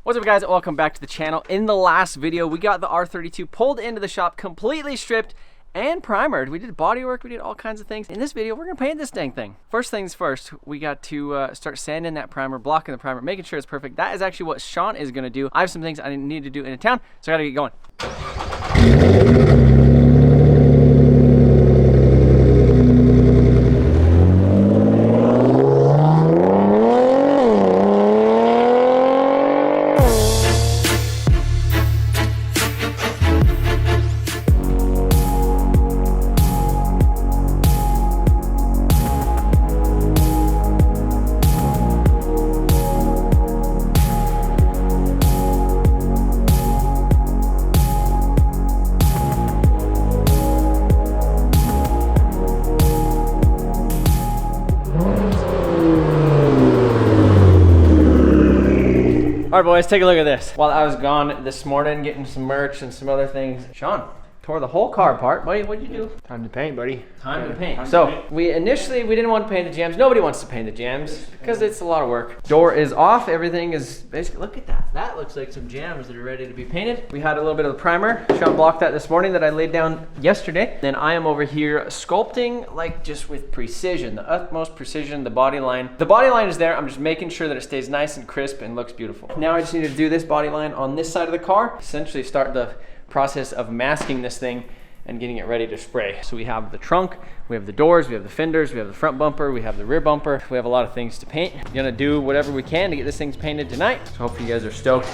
What's up guys, welcome back to the channel. In the last video, we got the R32 pulled into the shop, completely stripped and primered. We did body work, we did all kinds of things. In this video, we're gonna paint this dang thing. First things first, we got to start sanding that primer, blocking the primer, making sure it's perfect. That is actually what Sean is gonna do. I have some things I need to do in town, so I gotta get going. All right, boys, take a look at this. While I was gone this morning getting some merch and some other things, Sean tore the whole car apart. What'd you do? Time to paint, buddy. Time to paint. So we didn't want to paint the jams. Nobody wants to paint the jams because it's a lot of work. Door is off. Everything is basically, look at that. That looks like some jams that are ready to be painted. We had a little bit of the primer. Sean blocked that this morning that I laid down yesterday. Then I am over here sculpting like just with precision, the utmost precision, the body line. The body line is there. I'm just making sure that it stays nice and crisp and looks beautiful. Now I just need to do this body line on this side of the car. Essentially start the process of masking this thing and getting it ready to spray. So we have the trunk, we have the doors, we have the fenders, we have the front bumper, we have the rear bumper. We have a lot of things to paint. We're gonna do whatever we can to get this thing painted tonight. So hopefully you guys are stoked.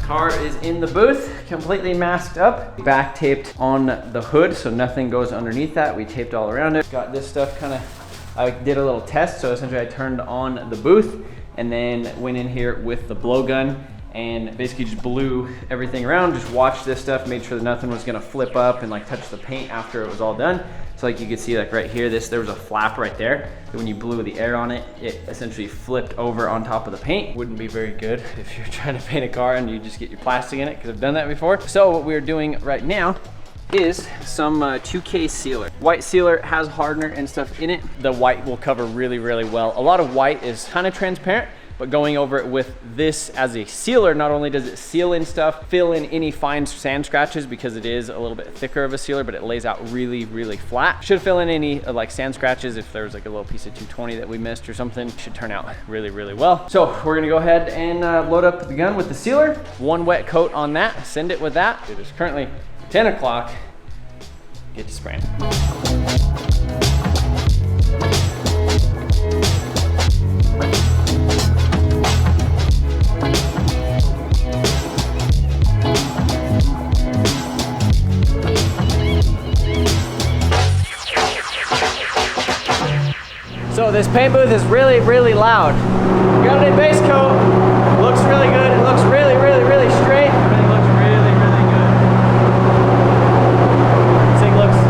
Car is in the booth, completely masked up, back taped on the hood so nothing goes underneath that. We taped all around it. Got this stuff I did a little test, so essentially I turned on the booth and then went in here with the blowgun and basically just blew everything around, just watched this stuff, made sure that nothing was gonna flip up and like touch the paint after it was all done. So like you can see like right here, there was a flap right there. When you blew the air on it, it essentially flipped over on top of the paint. Wouldn't be very good if you're trying to paint a car and you just get your plastic in it, because I've done that before. So what we're doing right now is some 2K sealer. White sealer has hardener and stuff in it. The white will cover really, really well. A lot of white is kind of transparent, but going over it with this as a sealer, not only does it seal in stuff, fill in any fine sand scratches because it is a little bit thicker of a sealer, but it lays out really, really flat. Should fill in any like sand scratches if there's like a little piece of 220 that we missed or something. Should turn out really, really well. So we're gonna go ahead and load up the gun with the sealer. One wet coat on that, send it with that. It is currently 10 o'clock. Get to spraying. So this paint booth is really, really loud. We got it in base coat. Looks really good. It looks really, really, really straight. Everything looks really, really good. This thing looks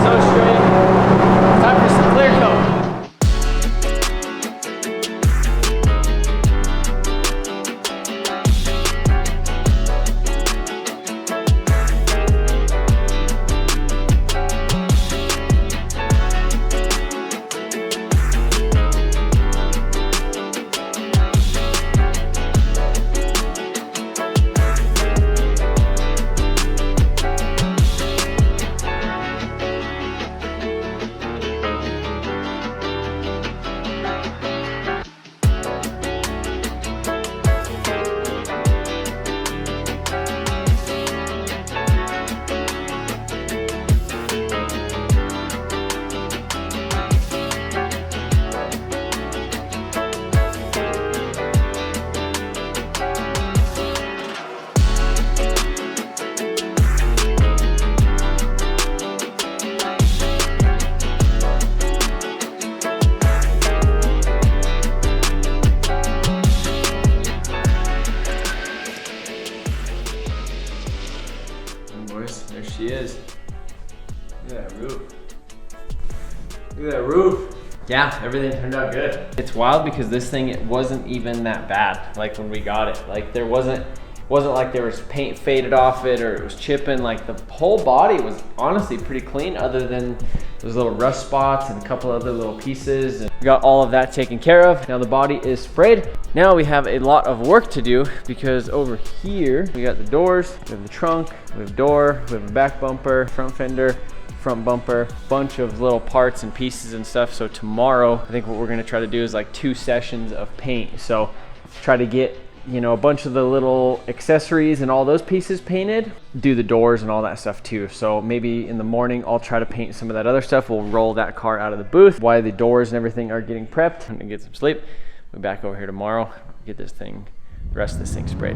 so straight. Time for some clear coat. boys. There she is. Look at that roof. Look at that roof. Yeah, everything turned out good. It's wild because this thing, it wasn't even that bad. Like when we got it, like there wasn't like there was paint faded off it or it was chipping. Like the whole body was honestly pretty clean, other than those little rust spots and a couple other little pieces. And we got all of that taken care of. Now the body is sprayed. Now we have a lot of work to do, because over here we got the doors, we have the trunk, we have door, we have a back bumper, front fender, front bumper, bunch of little parts and pieces and stuff. So tomorrow, I think what we're gonna try to do is like 2 sessions of paint. So try to get, you know, a bunch of the little accessories and all those pieces painted, do the doors and all that stuff too. So maybe in the morning, I'll try to paint some of that other stuff. We'll roll that car out of the booth while the doors and everything are getting prepped. I'm gonna get some sleep. We'll be back over here tomorrow, get this thing, the rest of this thing sprayed.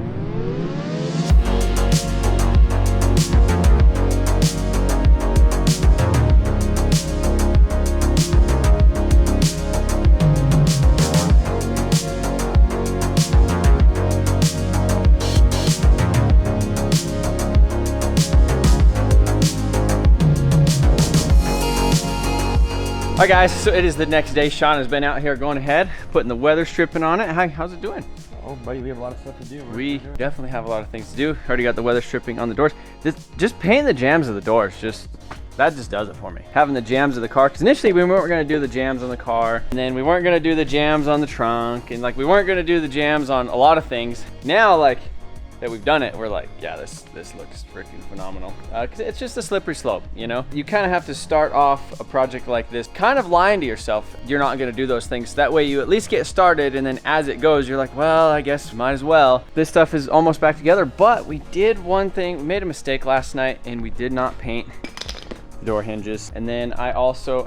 All right guys, so it is the next day. Sean has been out here going ahead, putting the weather stripping on it. Hi, how's it doing? Oh buddy, we have a lot of stuff to do. We definitely have a lot of things to do. Already got the weather stripping on the doors. Just painting the jambs of the doors, that just does it for me. Having the jambs of the car, because initially we weren't gonna do the jambs on the car, and then we weren't gonna do the jambs on the trunk, and like we weren't gonna do the jambs on a lot of things. Now, like, that we've done it, we're like, yeah, this looks freaking phenomenal. Cause it's just a slippery slope, you know? You kind of have to start off a project like this, kind of lying to yourself. You're not gonna do those things. That way you at least get started, and then as it goes, you're like, well, I guess might as well. This stuff is almost back together, but we did one thing. We made a mistake last night, and we did not paint door hinges. And then I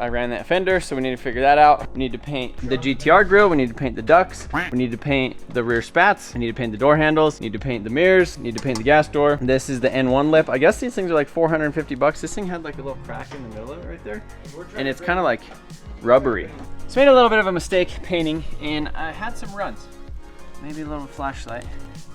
ran that fender, so we need to figure that out. We need to paint the GTR grill, we need to paint the ducts, we need to paint the rear spats, we need to paint the door handles, we need to paint the mirrors, we need to paint the gas door. This is the N1 lip. I guess these things are like 450 bucks. This thing had like a little crack in the middle of it right there, and it's kind of like rubbery. So made a little bit of a mistake painting, and I had some runs, maybe a little flashlight.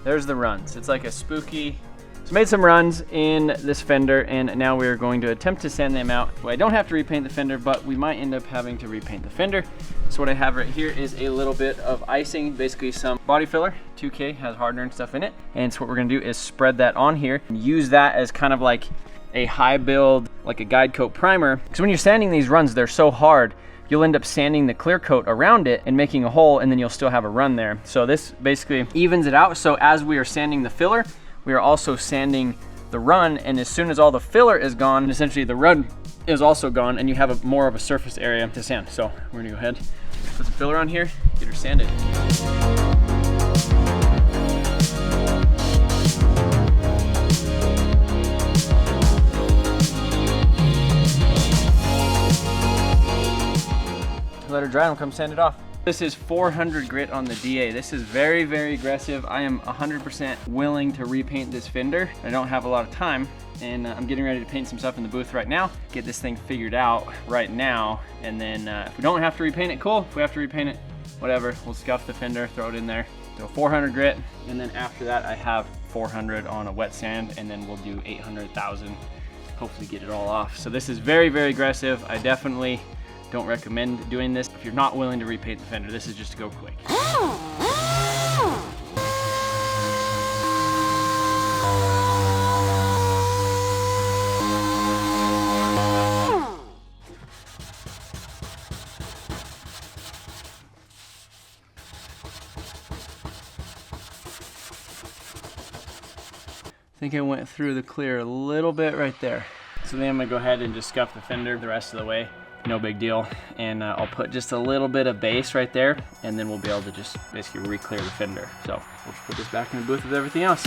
There's the runs. It's like a spooky. So made some runs in this fender, and now we're going to attempt to sand them out. Well, I don't have to repaint the fender, but we might end up having to repaint the fender. So what I have right here is a little bit of icing, basically some body filler. 2K has hardener and stuff in it. And so what we're gonna do is spread that on here and use that as kind of like a high build, like a guide coat primer. Because when you're sanding these runs, they're so hard, you'll end up sanding the clear coat around it and making a hole, and then you'll still have a run there. So this basically evens it out. So as we are sanding the filler, we are also sanding the run, and as soon as all the filler is gone, essentially the run is also gone, and you have more of a surface area to sand. So we're gonna go ahead, put some filler on here, get her sanded. Let her dry and we'll come sand it off. This is 400 grit on the DA. This is very, very aggressive. I am 100% willing to repaint this fender. I don't have a lot of time, and I'm getting ready to paint some stuff in the booth right now, get this thing figured out right now, and then if we don't have to repaint it, cool. If we have to repaint it, whatever, we'll scuff the fender, throw it in there. So 400 grit, and then after that I have 400 on a wet sand, and then we'll do 800,000, hopefully get it all off. So this is very, very aggressive. I definitely don't recommend doing this if you're not willing to repaint the fender. This is just to go quick. I think I went through the clear a little bit right there. So then I'm gonna go ahead and just scuff the fender the rest of the way. No big deal. And I'll put just a little bit of base right there, and then we'll be able to just basically re-clear the fender. So we'll just put this back in the booth with everything else.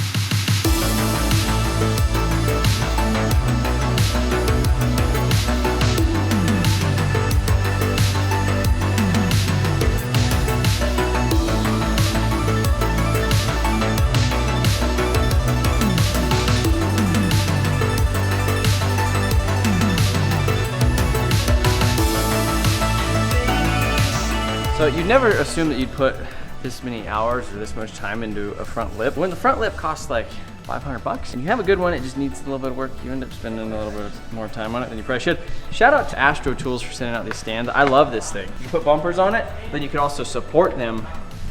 So you'd never assume that you'd put this many hours or this much time into a front lip when the front lip costs like $500. And you have a good one, it just needs a little bit of work. You end up spending a little bit more time on it than you probably should. Shout out to Astro Tools for sending out these stands. I love this thing. You put bumpers on it, then you can also support them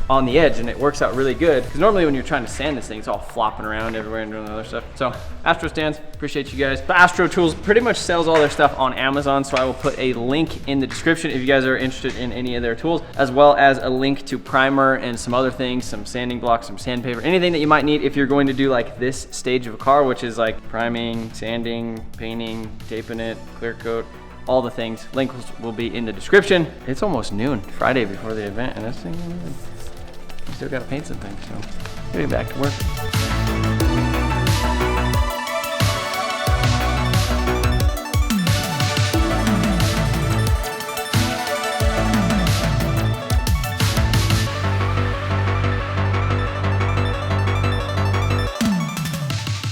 on the edge, and it works out really good. Because normally when you're trying to sand this thing, it's all flopping around everywhere and doing other stuff. So Astro stands, appreciate you guys. But Astro Tools pretty much sells all their stuff on Amazon, so I will put a link in the description if you guys are interested in any of their tools, as well as a link to primer and some other things, some sanding blocks, some sandpaper, anything that you might need if you're going to do like this stage of a car, which is like priming, sanding, painting, taping it, clear coat, all the things. Links will be in the description. It's almost noon, Friday before the event, and this thing, I still gotta paint some things, so getting back to work.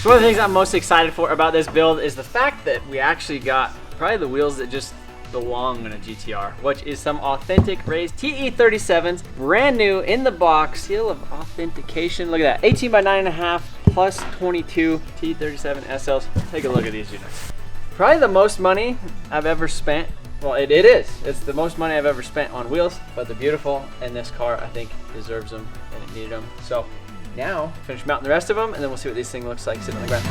So one of the things I'm most excited for about this build is the fact that we actually got probably the wheels that just belong in a GTR, which is some authentic raised TE37s, brand new in the box, seal of authentication. Look at that, 18 by 9.5 plus 22 TE37 SLs. Take a look at these units. Probably the most money I've ever spent. Well, it is. It's the most money I've ever spent on wheels, but they're beautiful, and this car I think deserves them, and it needed them. So now finish mounting the rest of them, and then we'll see what this thing looks like sitting on the ground.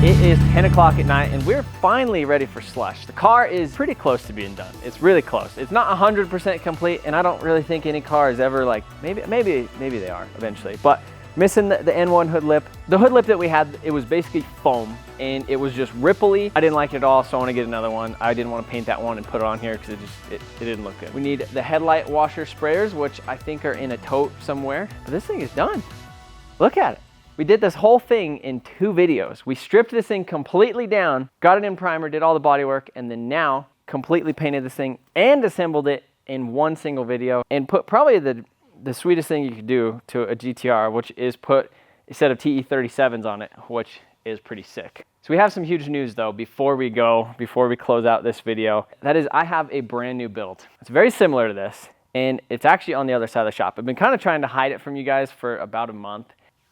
It is 10 o'clock at night and we're finally ready for slush. The car is pretty close to being done. It's really close. It's not 100% complete, and I don't really think any car is ever like, maybe they are eventually, but missing the N1 hood lip. The hood lip that we had, it was basically foam and it was just ripply. I didn't like it at all, so I want to get another one. I didn't want to paint that one and put it on here because it didn't look good. We need the headlight washer sprayers, which I think are in a tote somewhere, but this thing is done. Look at it. We did this whole thing in 2 videos. We stripped this thing completely down, got it in primer, did all the body work, and then now completely painted this thing and assembled it in 1 single video, and put probably the sweetest thing you could do to a GTR, which is put a set of TE37s on it, which is pretty sick. So we have some huge news though before we close out this video. That is, I have a brand new build. It's very similar to this, and it's actually on the other side of the shop. I've been kind of trying to hide it from you guys for about a month.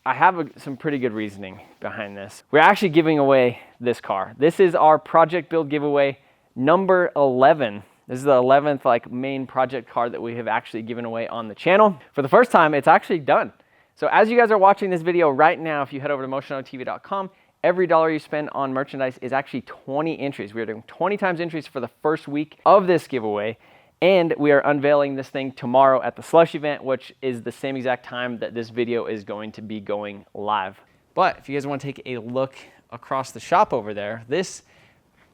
I have some pretty good reasoning behind this. We're actually giving away this car. This is our project build giveaway number 11. This is the 11th like main project car that we have actually given away on the channel. For the first time, it's actually done. So as you guys are watching this video right now, if you head over to MotionAutoTV.com, every dollar you spend on merchandise is actually 20 entries. We are doing 20 times entries for the first week of this giveaway. And we are unveiling this thing tomorrow at the Slush event, which is the same exact time that this video is going to be going live. But if you guys want to take a look across the shop over there, if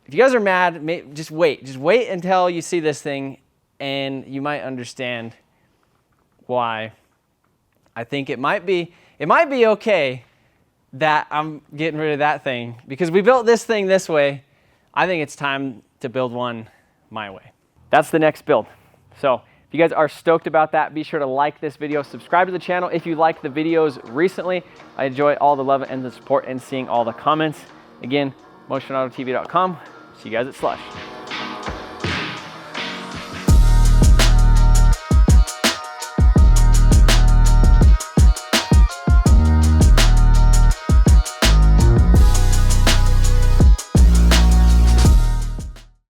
you guys are mad, just wait until you see this thing and you might understand why I think it might be okay that I'm getting rid of that thing, because we built this thing this way. I think it's time to build one my way. That's the next build. So if you guys are stoked about that, be sure to like this video, subscribe to the channel if you liked the videos recently. I enjoy all the love and the support and seeing all the comments. Again, MotionAutoTV.com. See you guys at Slush.